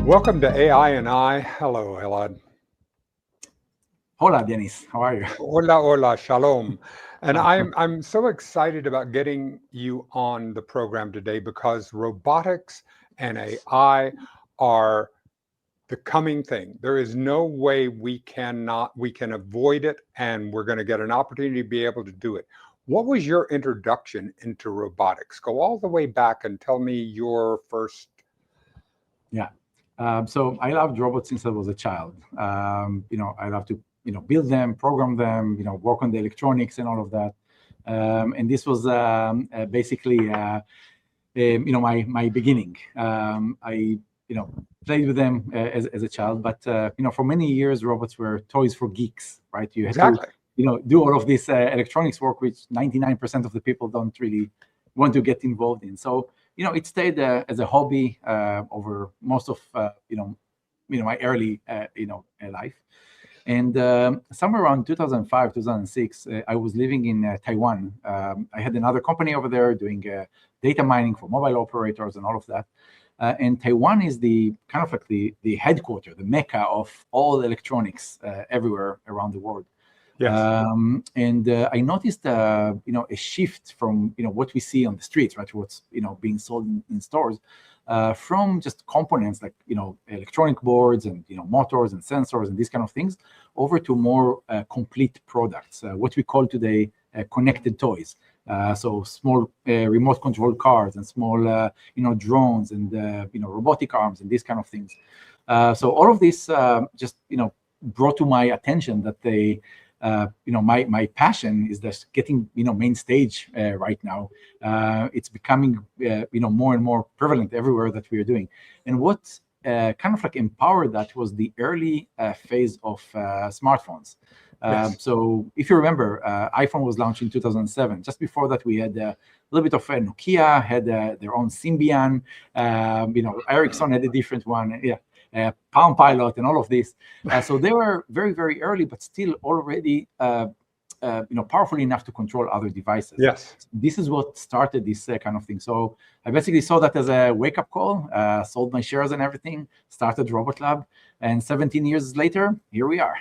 Welcome to AI and I. Hello, Elad. Hola, Dennis. How are you? Hola, hola, shalom. And Uh, I'm so excited about getting you on the program today because robotics and AI are the coming thing. There is no way we can avoid it, and we're going to get an opportunity to be able to do it. What was your introduction into robotics? Go all the way back and tell me your first. yeah. So I loved robots since I was a child. I love to, build them, program them, work on the electronics and all of that. And this was basically, my beginning. Played with them as a child, but for many years, robots were toys for geeks, right? You had to, Exactly. do all of this electronics work, which 99% of the people don't really want to get involved in. So, it stayed as a hobby over most of, my early, life. And somewhere around 2005, 2006, I was living in Taiwan. I had another company over there doing data mining for mobile operators and all of that. And Taiwan is the kind of like the headquarter, the mecca of all electronics everywhere around the world. Yes. And I noticed, a shift from what we see on the streets, right? What's being sold in stores, from just components like electronic boards and motors and sensors and these kind of things, over to more complete products, what we call today connected toys. So small remote control cars and small drones and robotic arms and these kind of things. So all of this just brought to my attention that my passion is just getting main stage right now. It's becoming more and more prevalent everywhere that we are doing. And what kind of like empowered that was the early phase of smartphones. Yes. So if you remember, iPhone was launched in 2007. Just before that, we had a little bit of Nokia had their own Symbian. Ericsson had a different one. Yeah. Palm Pilot and all of this. So they were very, very early, but still already powerful enough to control other devices. Yes. This is what started this kind of thing. So I basically saw that as a wake-up call, sold my shares and everything, started RobotLAB, and 17 years later, here we are.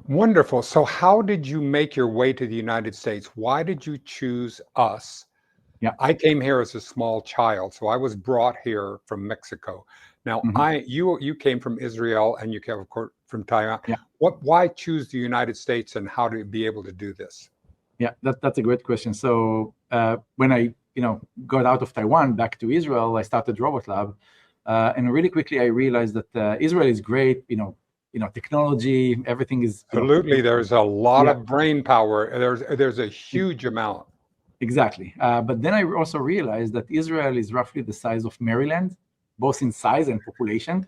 Wonderful. So how did you make your way to the United States? Why did you choose us? Yeah. I came here as a small child, so I was brought here from Mexico. Now, Mhm. you came from Israel and you came, of course, from Taiwan. Yeah. Why choose the United States and how to be able to do this? Yeah, that's a great question. So when I got out of Taiwan back to Israel, I started RobotLAB, and really quickly I realized that Israel is great. Technology, everything is Absolutely. There's a lot yeah, of brain power. There's a huge amount. exactly. But then I also realized that Israel is roughly the size of Maryland, both in size and population.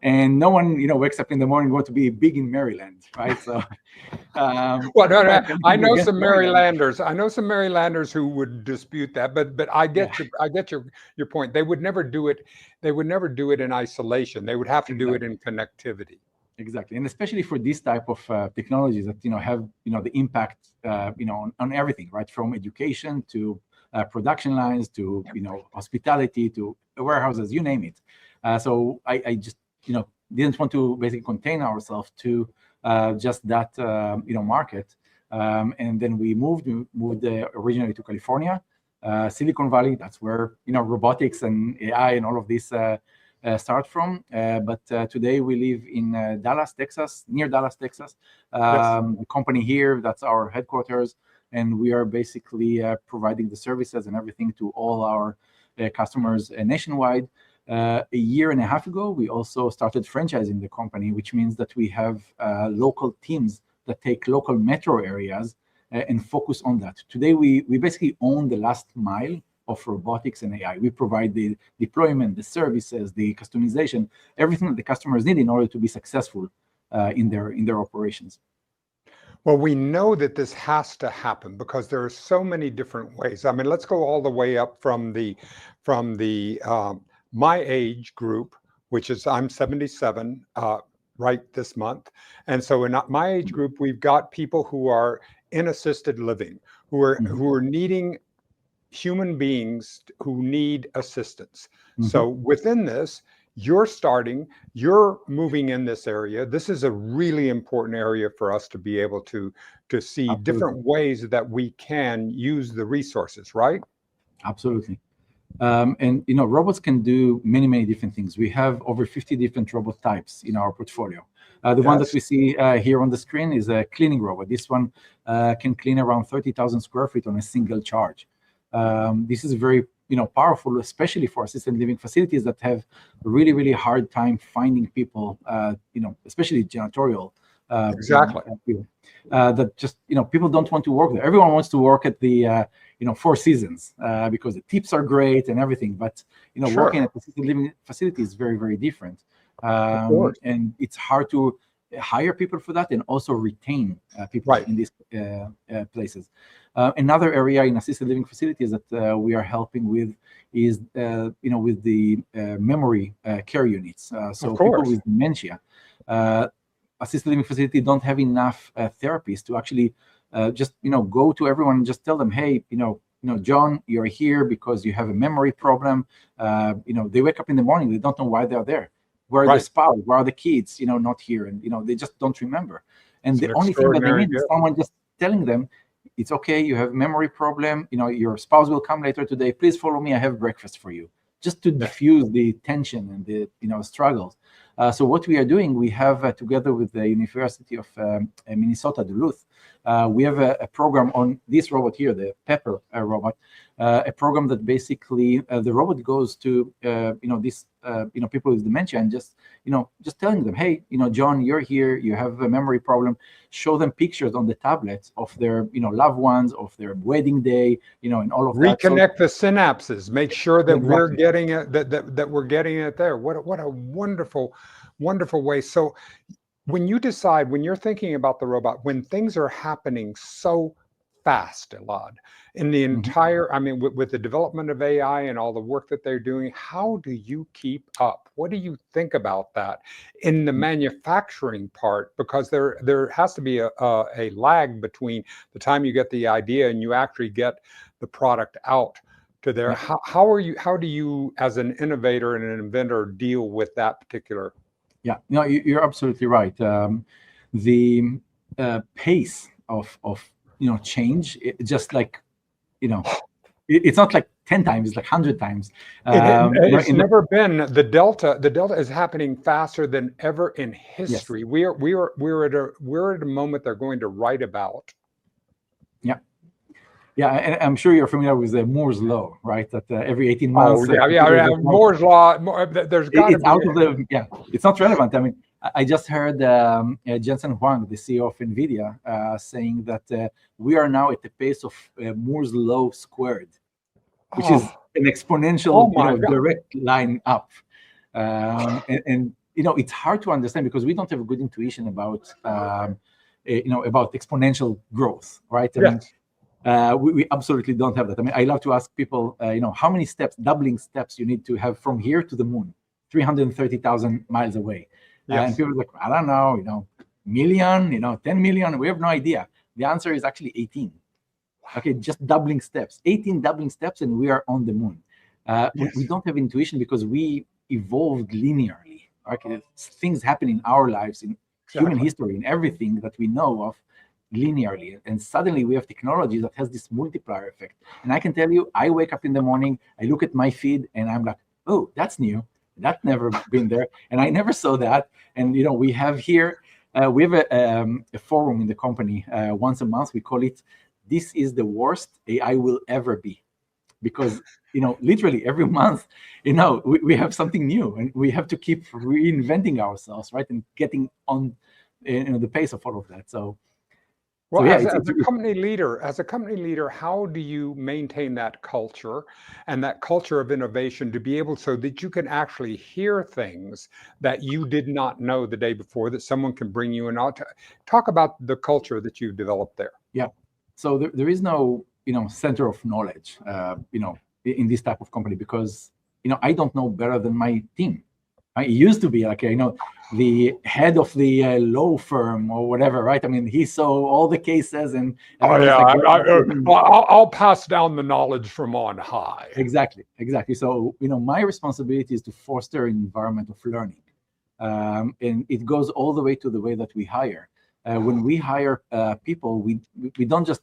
And no one, wakes up in the morning want to be big in Maryland, right? So, Well, no, I don't no, have I anything know against some Maryland. Marylanders. I know some Marylanders who would dispute that, but I Yeah, get your point. They would never do it. They would never do it in isolation. They would have to do it exactly. in connectivity. Exactly, and especially for this type of technologies that have the impact on everything, right? From education to production lines to hospitality to warehouses, you name it. So I just didn't want to basically contain ourselves to just that market, and then we moved originally to California, Silicon Valley. That's where robotics and AI and all of this. Start from. But today we live in Dallas, Texas, near Dallas, Texas. Yes. The company here, that's our headquarters, and we are basically providing the services and everything to all our customers nationwide. A year and a half ago, we also started franchising the company, which means that we have local teams that take local metro areas and focus on that. Today, we basically own the last mile of robotics and AI. We provide the deployment, the services, the customization, everything that the customers need in order to be successful in their operations. Well, we know that this has to happen because there are so many different ways. I mean, let's go all the way up from the my age group, which is I'm 77 right this month, and so in my age group, we've got people who are in assisted living, Mhm. who are needing human beings who need assistance. Mhm. So within this, you're moving in this area. This is a really important area for us to be able to see Absolutely. different ways that we can use the resources, right? Absolutely. And robots can do many different things. We have over 50 different robot types in our portfolio. The one that we see here on the screen is a cleaning robot. This one can clean around 30,000 square feet on a single charge. This is very powerful, especially for assisted living facilities that have a really hard time finding people, especially janitorial. Exactly. That just people don't want to work there. Everyone wants to work at the Four Seasons because the tips are great and everything. But Sure. working at assisted living facility is very different, Of course. and it's hard to hire people for that and also retain people Right. in these places. Another area in assisted living facilities that we are helping with is with the memory care units. So Of people course. with dementia. Assisted living facility don't have enough therapists to actually just go to everyone and just tell them, hey, John, you're here because you have a memory problem. They wake up in the morning, they don't know why they're there. Where are the Right. spouse? Where are the kids? Not here, and they just don't remember. And It's the an only thing that they extraordinary need is gift. someone just telling them, it's okay, you have a memory problem. Your spouse will come later today. Please follow me. I have breakfast for you. Just to diffuse the tension and the struggles. So what we are doing, we have together with the University of Minnesota Duluth, we have a program on this robot here, the Pepper robot, a program that basically the robot goes to these people with dementia and just telling them, hey, John, you're here, you have a memory problem. Show them pictures on the tablets of their loved ones, of their wedding day, and all of that. Reconnect the synapses. Make sure that we're Exactly. getting it. That we're getting it there. What a wonderful way. So when you're thinking about the robot, when things are happening so fast, Elad, in the entire, I mean, with the development of AI and all the work that they're doing, how do you keep up? What do you think about that in the manufacturing part? Because there has to be a lag between the time you get the idea and you actually get the product out to there. How do you, as an innovator and an inventor, deal with that particular? Yeah, no, you're absolutely right. The pace of change, just like it's not like 10 times, it's like 100 times. It's never been the delta. The delta is happening faster than ever in history. Yes. We're at a moment they're going to write about. Yeah, and I'm sure you're familiar with the Moore's law, right? That every 18 months. Oh yeah. Moore's law. There's got to be. Out of the It's not relevant. I mean, I just heard Jensen Huang, the CEO of NVIDIA, saying that we are now at the pace of Moore's law squared, which is an exponential, direct line up. And it's hard to understand because we don't have a good intuition about about exponential growth, right? I mean, we absolutely don't have that. I mean, I love to ask people, how many doubling steps you need to have from here to the moon, 330,000 miles away. And people are like, I don't know, million, 10 million, we have no idea. The answer is actually 18. Okay, just doubling steps, 18 doubling steps, and we are on the moon. We don't have intuition because we evolved linearly. Okay, things happen in our lives, in human history, in everything that we know of, linearly, and suddenly we have technology that has this multiplier effect. And I can tell you, I wake up in the morning, I look at my feed, and I'm like, oh, that's new, that's never been there, and I never saw that. And we have here, we have a forum in the company once a month. We call it "This is the worst AI will ever be," because literally every month, we have something new, and we have to keep reinventing ourselves, right, and getting on the pace of all of that. So. Well, as a company leader, how do you maintain that culture and that culture of innovation to be able so that you can actually hear things that you did not know the day before, that someone can bring you in? Talk about the culture that you've developed there. Yeah. So there is no, center of knowledge, in this type of company because, I don't know better than my team. It used to be like, the head of the law firm or whatever, right? I mean, he saw all the cases and Oh everyone's yeah, like, going, I'll pass down the knowledge from on high. exactly. So, my responsibility is to foster an environment of learning. And it goes all the way to the way that we hire. When we hire people, we don't just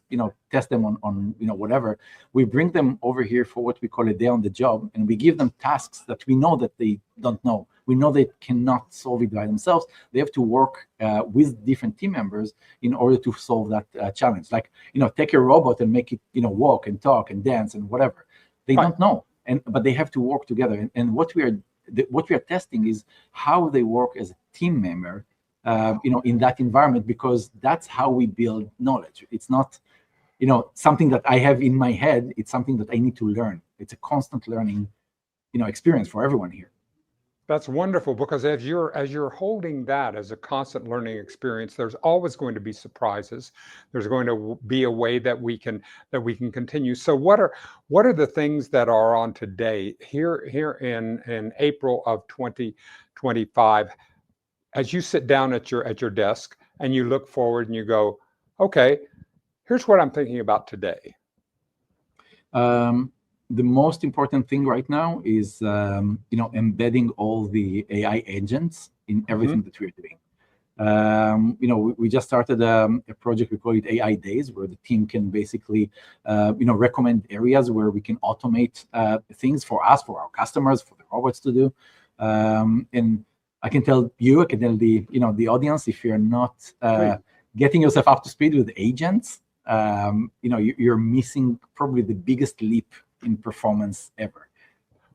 test them on whatever. We bring them over here for what we call a day on the job, and we give them tasks that we know that they don't know. We know they cannot solve it by themselves. They have to work with different team members in order to solve that challenge. Like take a robot and make it walk and talk and dance and whatever. They don't know, but they have to work together. And what we are testing is how they work as a team member, in that environment, because that's how we build knowledge. It's not, something that I have in my head. It's something that I need to learn. It's a constant learning, experience for everyone here. That's wonderful, because as you're holding that as a constant learning experience, there's always going to be surprises. There's going to be a way that we can continue. So what are the things that are on today here in April of 2025? As you sit down at your desk and you look forward and you go, okay, here's what I'm thinking about today. The most important thing right now is embedding all the AI agents in everything that we're doing. We just started a project, we call it AI Days, where the team can basically recommend areas where we can automate things for us, for our customers, for the robots to do. And I can tell the audience, if you're not getting yourself up to speed with agents, you're missing probably the biggest leap in performance ever.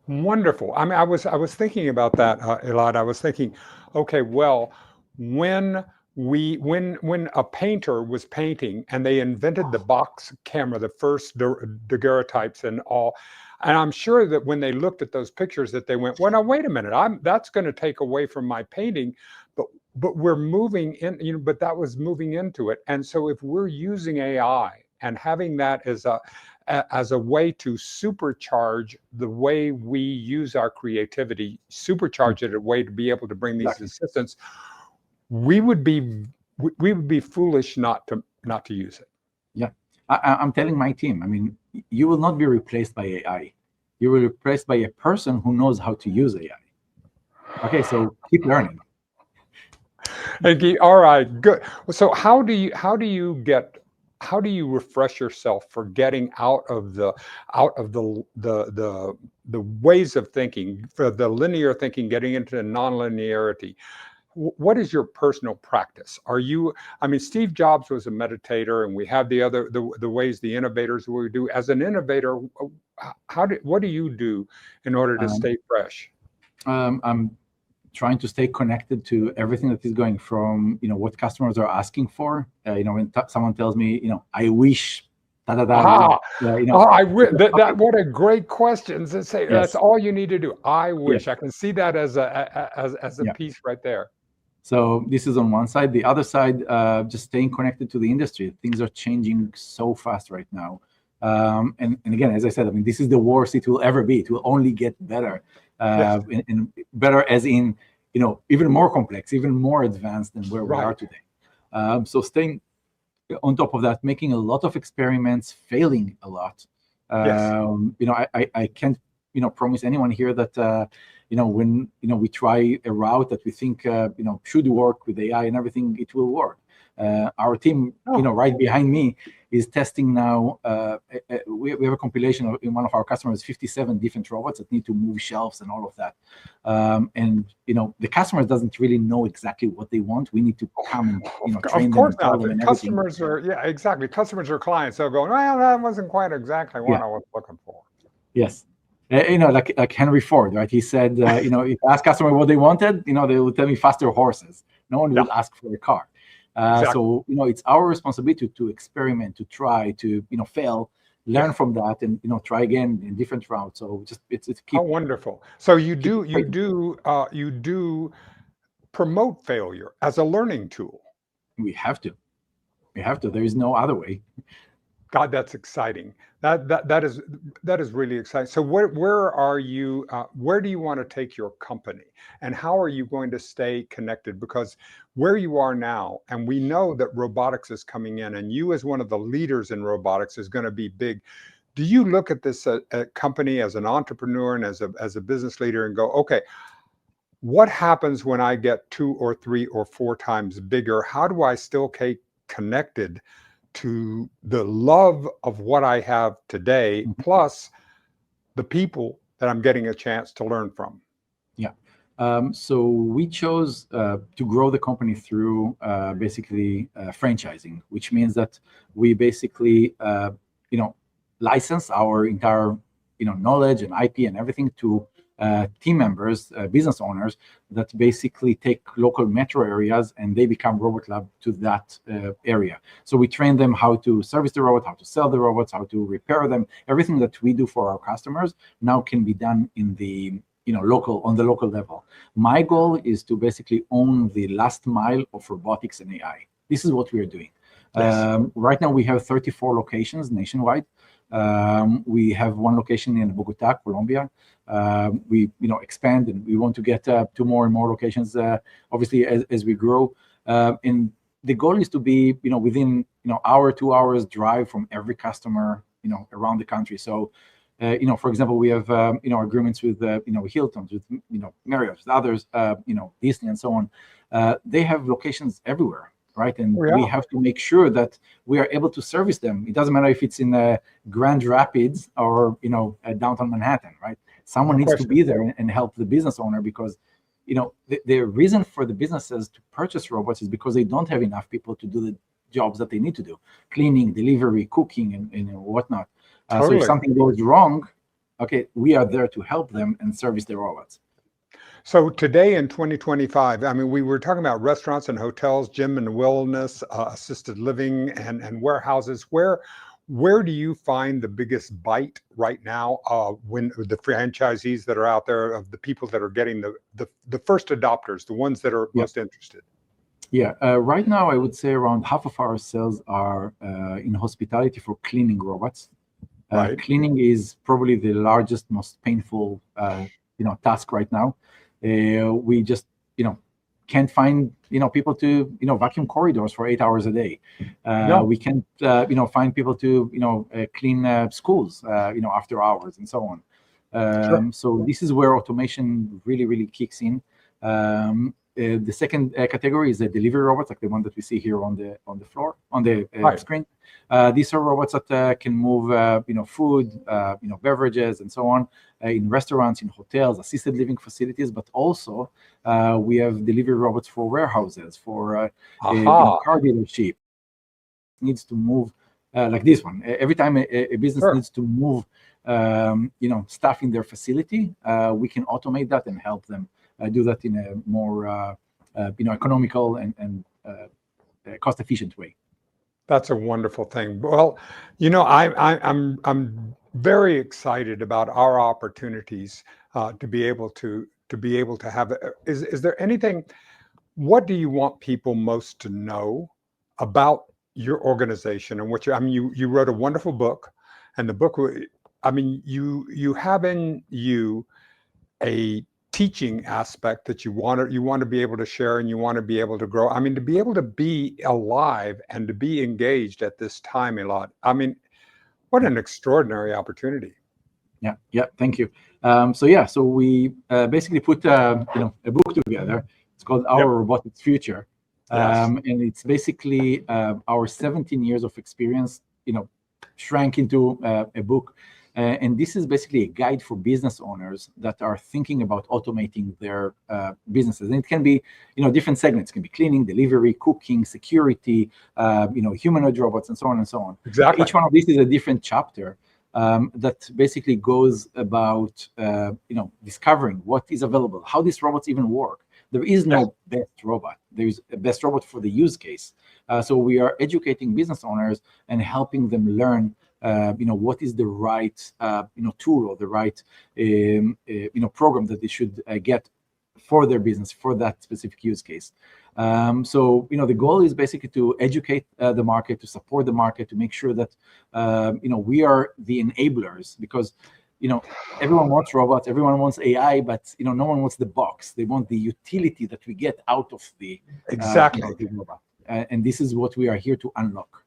Wonderful. I mean, I was thinking about that, Elad. I was thinking, okay, well, when a painter was painting and they invented the box camera, the first daguerreotypes and all, and I'm sure that when they looked at those pictures that they went, well, now wait a minute, that's going to take away from my painting, but we're moving in, but that was moving into it. And so if we're using AI and having that as a way to supercharge the way we use our creativity, supercharge it a way to be able to bring these assistants, we would be foolish not to use it. Yeah, I'm telling my team, I mean, you will not be replaced by AI. You will be replaced by a person who knows how to use AI. Okay, so keep learning. All right, good. So how do you refresh yourself for getting out of the ways of thinking, for the linear thinking, getting into non-linearity? What is your personal practice? I mean, Steve Jobs was a meditator, and we have the ways the innovators will do. As an innovator, what do you do in order to stay fresh? I'm trying to stay connected to everything that is going from, what customers are asking for. When someone tells me, I wish, what a great question. That's all you need to do. I wish. I can see that as a piece right there. So this is on one side. The other side, just staying connected to the industry. Things are changing so fast right now. And again, as I said, I mean, this is the worst it will ever be. It will only get better, and better as in, even more complex, even more advanced than where we are today. So staying on top of that, making a lot of experiments, failing a lot. I can't, promise anyone here that, when, we try a route that we think, should work with AI and everything, it will work. Our team, right behind me, is testing now. We have a compilation in one of our customers, 57 different robots that need to move shelves and all of that. And the customer doesn't really know exactly what they want. We need to come and train them and tell them and everything. Customers are exactly. Customers are clients. They'll go, well, that wasn't quite exactly what I was looking for. Yes. Like Henry Ford, right? He said, if I ask customer what they wanted, they will tell me faster horses. No one will ask for a car. So, it's our responsibility to experiment, to try, to, fail, learn from that, and, try again in different routes. So just it's keep. How wonderful. So you do promote failure as a learning tool. We have to. There is no other way. God, that's exciting. That is really exciting. So where are you? Where do you want to take your company, and how are you going to stay connected? Because where you are now, and we know that robotics is coming in, and you as one of the leaders in robotics is going to be big. Do you look at this company as an entrepreneur and as a business leader and go, okay, what happens when I get 2 or 3 or 4 times bigger? How do I still keep connected to the love of what I have today, Mhm. plus the people that I'm getting a chance to learn from? Yeah. So we chose to grow the company through basically franchising, which means that we basically, you know, license our entire, knowledge and IP and everything to team members, business owners that basically take local metro areas and they become RobotLAB to that area. So we train them how to service the robot, how to sell the robots, how to repair them. Everything that we do for our customers now can be done in the on the local level. My goal is to basically own the last mile of robotics and AI. This is what we are doing. Yes. Right now we have 34 locations nationwide. We have one location in Bogota, Colombia. We expand and we want to get to more and more locations, obviously as we grow. And the goal is to be within hour, 2 hours drive from every customer around the country. So for example, we have agreements with Hilton, with Marriott, with others, Disney, and so on. They have locations everywhere, right? And Oh, yeah. we have to make sure that we are able to service them. It doesn't matter if it's in Grand Rapids or downtown Manhattan, right? Someone No needs to question. be there and help the business owner, because the reason for the businesses to purchase robots is because they don't have enough people to do the jobs that they need to do: cleaning, delivery, cooking, and whatnot. So if Totally. something goes wrong, okay, we are there to help them and service their robots. So today in 2025, I mean, we were talking about restaurants and hotels, gym and wellness, assisted living, and warehouses. Where do you find the biggest bite right now when the franchisees that are out there, of the people that are getting the first adopters, the ones that are Yeah. most interested? Yeah, right now I would say around half of our sales are in hospitality for cleaning robots. Right. Cleaning is probably the largest, most painful, task right now. We just, can't find, people to, vacuum corridors for 8 hours a day. No. We can't, find people to, clean schools, after hours and so on. Sure. So this is where automation really, really kicks in. The second category is the delivery robots, like the one that we see here on the floor, on the Right. screen. These are robots that can move, food, beverages, and so on, in restaurants, in hotels, assisted living facilities. But also, we have delivery robots for warehouses, for Aha. car dealership. Needs to move like this one. Every time a business Sure. needs to move, stuff in their facility, we can automate that and help them do that in a more, economical and cost-efficient way. That's a wonderful thing. Well, I'm very excited about our opportunities to be able to have. Is there anything? What do you want people most to know about your organization and what you? I mean, you wrote a wonderful book, and the book. I mean, you have in you a teaching aspect that you want to be able to share, and you want to be able to grow. I mean, to be able to be alive and to be engaged at this time, Elad. I mean, what an extraordinary opportunity. Yeah. Thank you. So we basically put a book together. It's called Our Yep. Robotics Future, Yes. and it's basically our 17 years of experience, shrank into a book. And this is basically a guide for business owners that are thinking about automating their businesses. And it can be, different segments. It can be cleaning, delivery, cooking, security, humanoid robots, and so on and so on. Exactly. Each one of these is a different chapter that basically goes about, discovering what is available, how these robots even work. There is no best robot. There is a best robot for the use case. So we are educating business owners and helping them learn what is the right tool or the right program that they should get for their business, for that specific use case. So the goal is basically to educate the market, to support the market, to make sure that we are the enablers, because everyone wants robots, everyone wants AI, but no one wants the box. They want the utility that we get out of the Exactly. the robot, and this is what we are here to unlock.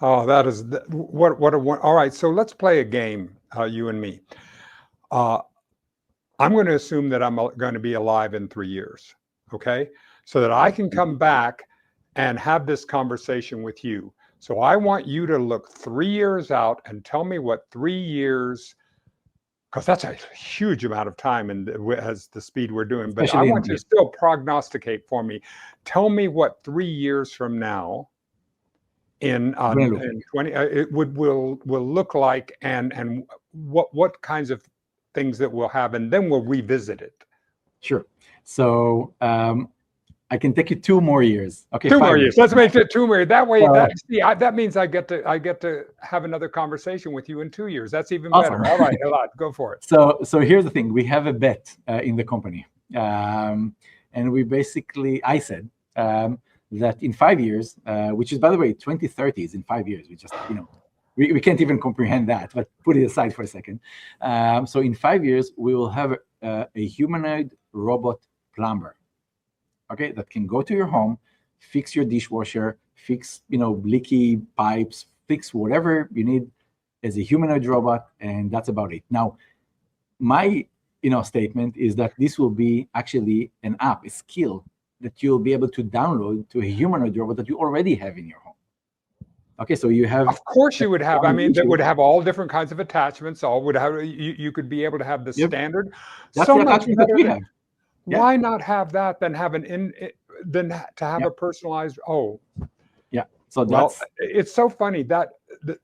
Oh, that is what a all right. So let's play a game, you and me. I'm going to assume that I'm going to be alive in 3 years, okay? So that I can come back and have this conversation with you. So I want you to look 3 years out and tell me what 3 years, because that's a huge amount of time and as the speed we're doing, but I want you to still prognosticate for me. Tell me what 3 years from now in 20 it will look like, and what kinds of things that we'll have, and then we'll revisit it. Sure. So I can take you 2 more years. Okay, 2 more years. Let's make it 2 more. That way, that means I get to have another conversation with you in 2 years. That's even better. All right, Elad, go for it. So here's the thing: we have a bet in the company, and we basically, I said that in 5 years, which is, by the way, 2030 is in 5 years. We just we can't even comprehend that, but put it aside for a second. So in 5 years, we will have a humanoid robot plumber, okay, that can go to your home, fix your dishwasher, fix leaky pipes, fix whatever you need as a humanoid robot, and that's about it. Now, my statement is that this will be actually an app, a skill that you'll be able to download to a humanoid robot that you already have in your home. Okay, so you have. Of course, you would have. I mean, that would have all different kinds of attachments. All would have. You could be able to have the standard. That's the attachment that we have. Why not have that? Then have then to have a personalized. Oh, yeah. So that's. It's so funny that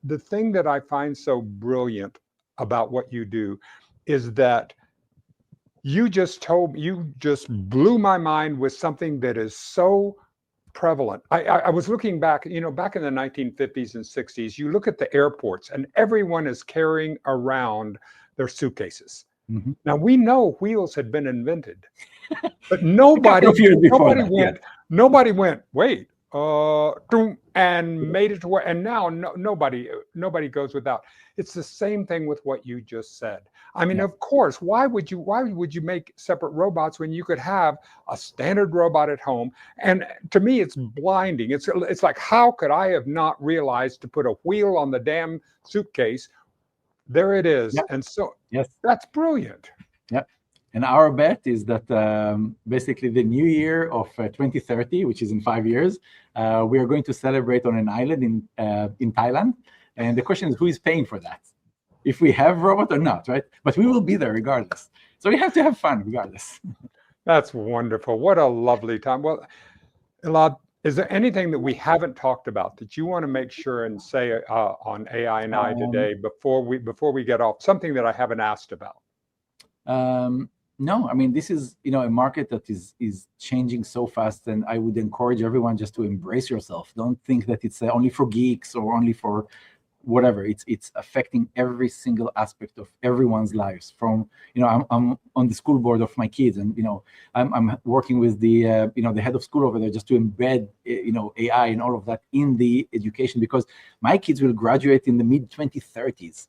the thing that I find so brilliant about what you do is that you just blew my mind with something that is so prevalent. I was looking back, back in the 1950s and 60s, you look at the airports and everyone is carrying around their suitcases. Mm-hmm. Now we know wheels had been invented, but nobody went, wait, and made it to where, and now nobody goes without. It's the same thing with what you just said. I mean, of course, why would you make separate robots when you could have a standard robot at home? And to me, it's blinding. It's like, how could I have not realized to put a wheel on the damn suitcase? There it is. Yep. And so that's brilliant. Yeah. And our bet is that basically the new year of 2030, which is in 5 years, we are going to celebrate on an island in Thailand. And the question is, who is paying for that? If we have robot or not, right? But we will be there regardless. So we have to have fun regardless. That's wonderful. What a lovely time. Well, Elad, is there anything that we haven't talked about that you want to make sure and say on AI and I today before we get off? Something that I haven't asked about. No, I mean, this is a market that is changing so fast, and I would encourage everyone just to embrace yourself. Don't think that it's only for geeks or only for whatever. It's affecting every single aspect of everyone's lives. From I'm on the school board of my kids, and I'm working with the the head of school over there just to embed AI and all of that in the education, because my kids will graduate in the mid-2030s.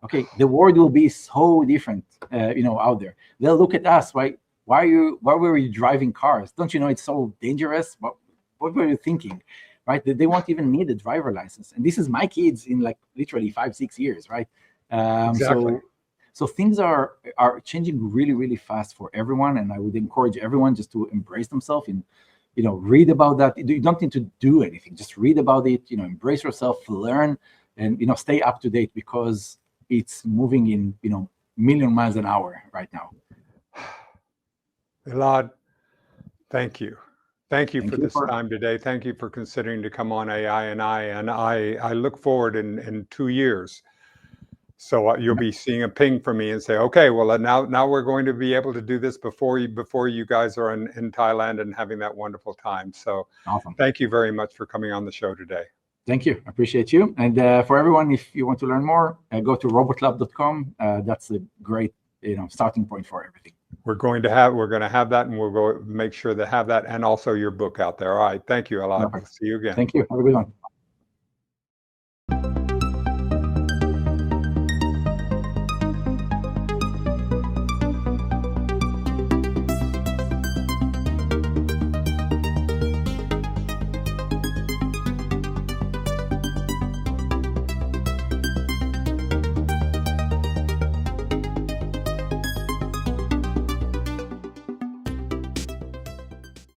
Okay, the world will be so different, out there. They'll look at us. Why were you driving cars? Don't you know it's so dangerous? What were you thinking? Right? They won't even need a driver license. And this is my kids in like literally 5-6 years, right? Exactly. So things are changing really, really fast for everyone. And I would encourage everyone just to embrace themselves and, read about that. You don't need to do anything. Just read about it, embrace yourself, learn, and, stay up to date, because it's moving in, million miles an hour right now. Elad, thank you. Thank you for this time today. Thank you for considering to come on AI and I look forward in 2 years. So you'll be seeing a ping from me and say, okay, well, now we're going to be able to do this before you guys are in Thailand and having that wonderful time. So awesome. Thank you very much for coming on the show today. Thank you. I appreciate you. And for everyone, if you want to learn more, go to robotlab.com. That's a great starting point for everything. We're going to have that, and we'll go make sure to have that, and also your book out there. All right. Thank you, Elad. Perfect. See you again. Thank you. Have a good one.